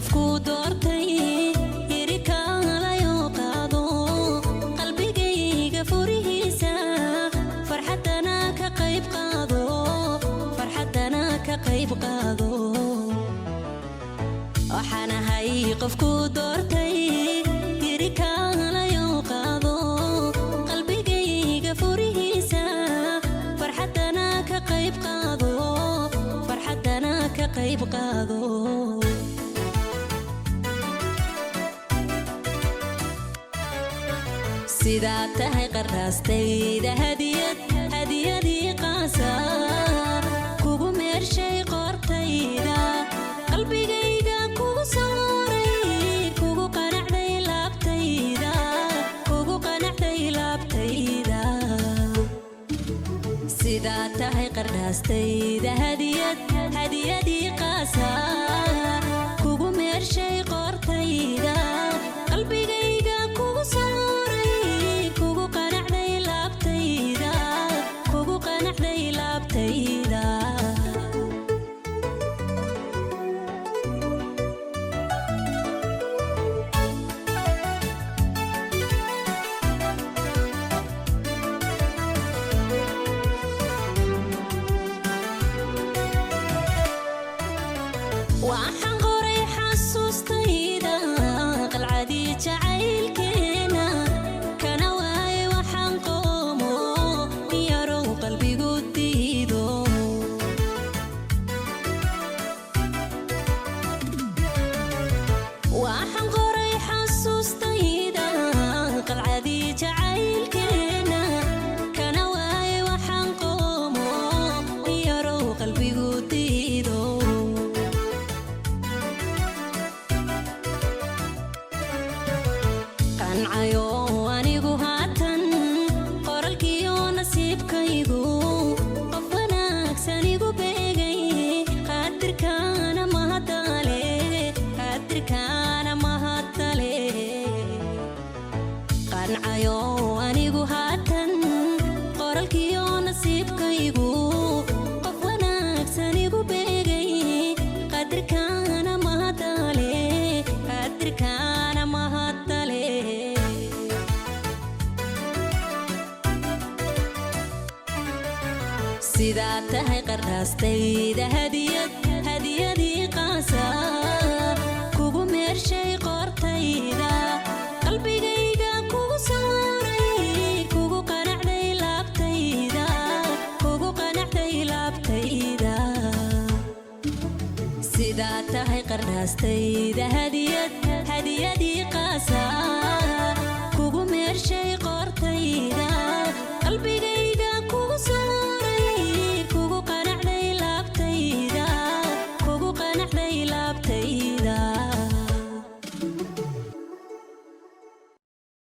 qofku doortay irika la yuqado qalbigayga furihiisa farxadana ka qayb qaado waxaan ahay qofku doortay irika la yuqado qalbigayga furihiisa farxadana ka qayb qaado sidaa tahay qaraastayda hadiyadii qaasa kugu meershay qortayda qalbigayga kugu saaray kugu qanacday laabtayda sidaa tahay qaraastayda hadiyadii qaasa kugu meershay qortayda qalbigayga kugu saaray kugu qanacday laabtayda waxaan qoray xasuustayda qalcadii jacaylkeena kana waayay waxaan qoomo yarow qalbigu diido waxaan qoray xasuustayda qalcadii jacaylkeena kana waayay waxaan qoomo yarow qalbigu diido qancayo anigu haatan qoralkiyo nasiibkaygu qof wanaagsan igu beegay qadirkaana mahadale qancayo anigu haatan qoralkiyo nasiibkaygu qof wanaagsan igu beegay qadirkaana mahadale sidaa tahay qaraastayda hadiyadii qaasa kugu meershay qortayda qalbigayga kugu saaray kugu qanacday laabtayda sidaa tahay qaraastayda